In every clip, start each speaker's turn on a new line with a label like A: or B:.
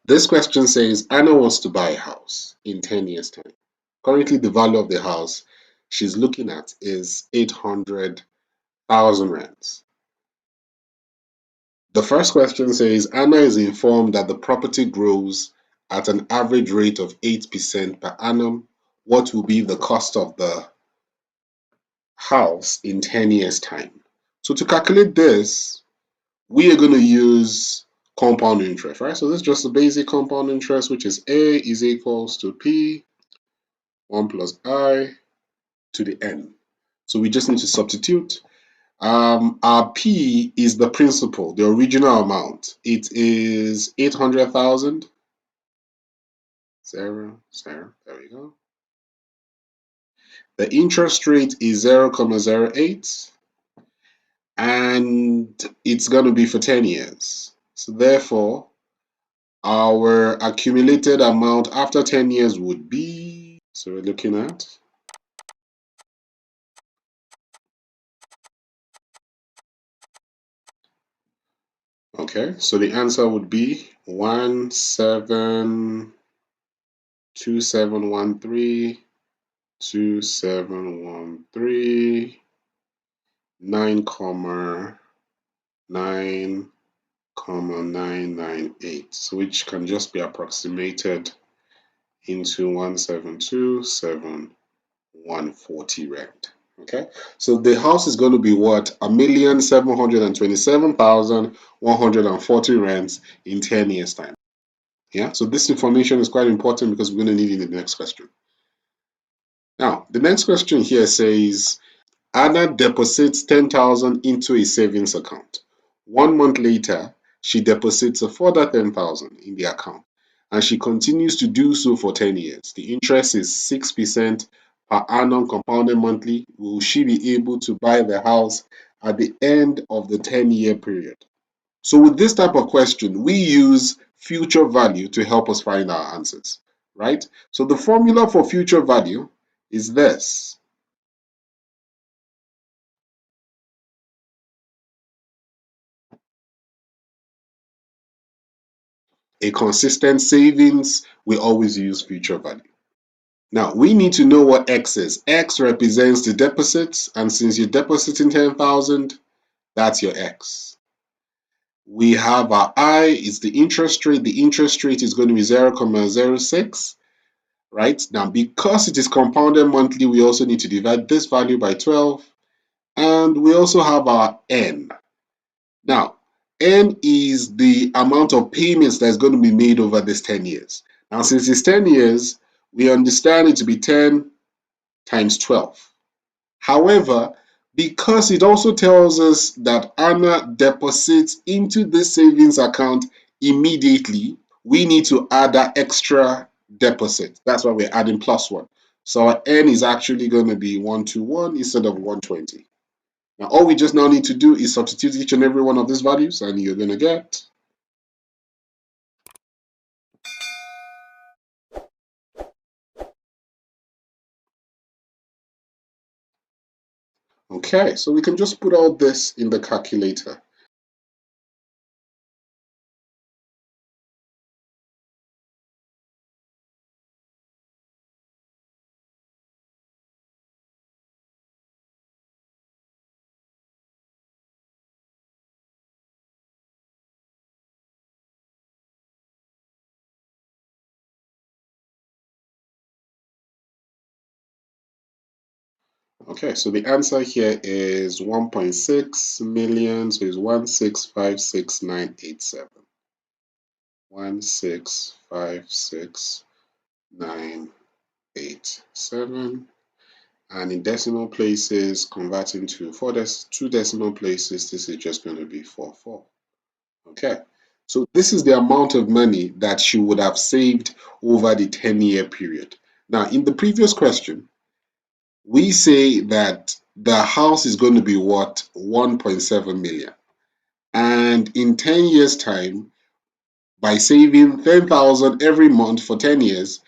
A: This question says Anna wants to buy a house in 10 years' time. Currently, the value of the house she's looking at is 800,000 rands. The first question says Anna is informed that the property grows at an average rate of 8% per annum. What will be the cost of the house in 10 years' time? So to calculate this, we are going to use compound interest, right? So this is just the basic compound interest, which is A is equals to P 1 plus I to the N. So we just need to substitute. Our P is the principal, the original amount. It is 800,000. 0, 0, there we go. The interest rate is 0.08, and it's going to be for 10 years. So therefore, our accumulated amount after 10 years would be, so we're looking at okay, so the answer would be 272713 9,998, so which can just be approximated into 172,740 rand. Okay, so the house is going to be what? 1,727,140 rands in 10 years' time. Yeah, so this information is quite important because we're going to need it in the next question. Now, the next question here says Anna deposits 10,000 into a savings account. 1 month later, she deposits a further 10,000 in the account, and she continues to do so for 10 years. The interest is 6% per annum compounded monthly. Will she be able to buy the house at the end of the 10-year period? So with this type of question, we use future value to help us find our answers, right? So the formula for future value is this. A consistent savings, we always use future value. Now, we need to know what X is. X represents the deposits, and since you're depositing 10,000, that's your X. We have our I, is the interest rate. The interest rate is going to be 0.06, right? Now, because it is compounded monthly, we also need to divide this value by 12, and we also have our N. Now, N is the amount of payments that's going to be made over this 10 years. Now, since it's 10 years, we understand it to be 10 times 12. However, because it also tells us that Anna deposits into this savings account immediately, we need to add that extra deposit. That's why we're adding +1. So our N is actually going to be 121 instead of 120. Now, all we just now need to do is substitute each and every one of these values, and you're going to get okay, so we can just put all this in the calculator. Okay, so the answer here is 1.6 million, so it's 1656987. 1656987. And in decimal places, converting to two decimal places, this is just going to be 44. Okay, so this is the amount of money that she would have saved over the 10-year period. Now, in the previous question, we say that the house is going to be worth 1.7 million. And in 10 years' time, by saving 10,000 every month for 10 years,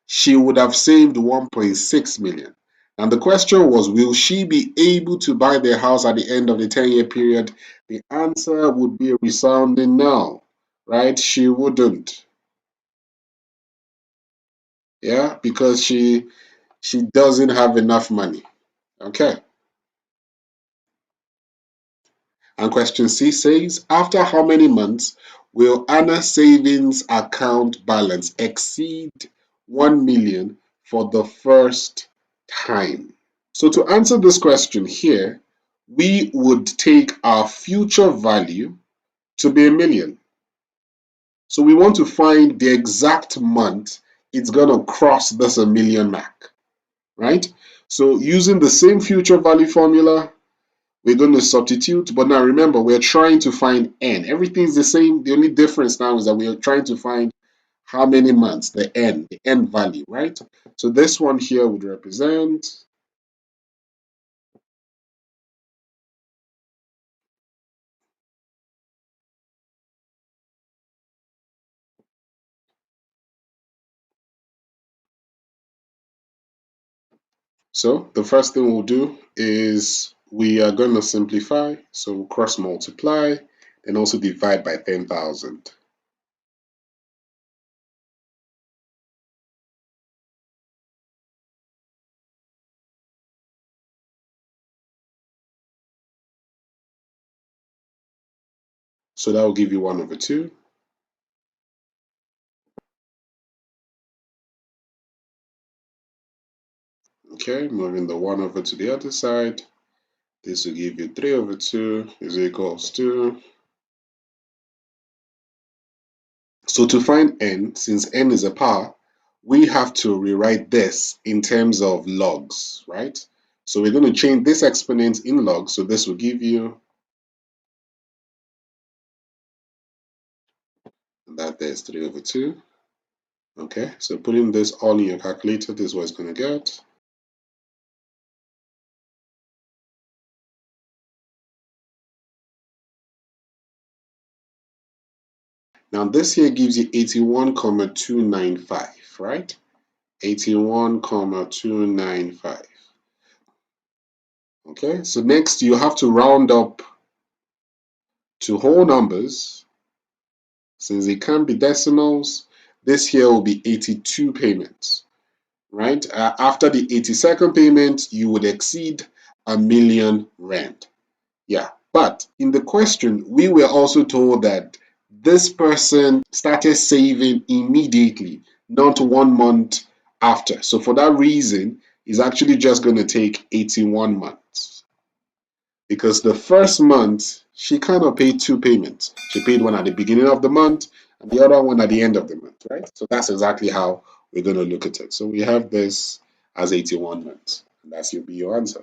A: she would have saved 1.6 million. And the question was, will she be able to buy the house at the end of the 10-year period? The answer would be a resounding no, right? She wouldn't. Yeah, because she doesn't have enough money. Okay. And question C says, after how many months will Anna's savings account balance exceed 1 million for the first time? So to answer this question here, we would take our future value to be 1 million. So we want to find the exact month it's going to cross this 1 million mark, right? So using the same future value formula, we're going to substitute, but now remember, we're trying to find n. Everything's the same. The only difference now is that we are trying to find how many months, the n value, right? So this one here would represent, so the first thing we'll do is we are going to simplify. So we'll cross multiply and also divide by 10,000. So that will give you 1/2. Okay, moving the 1 over to the other side. This will give you 3/2 is equals to. So to find n, since n is a power, we have to rewrite this in terms of logs, right? So we're going to change this exponent in logs. So this will give you that there's 3/2. Okay, so putting this all in your calculator, this is what it's going to get. Now this here gives you 81,295, right? 81,295. Okay, so next you have to round up to whole numbers. Since it can't be decimals, this here will be 82 payments, right? After the 82nd payment, you would exceed 1 million rand. Yeah, but in the question, we were also told that this person started saving immediately, not 1 month after. So for that reason, it's actually just going to take 81 months. Because the first month, she kind of paid two payments. She paid one at the beginning of the month and the other one at the end of the month, right? So that's exactly how we're going to look at it. So we have this as 81 months. And that's will be your answer.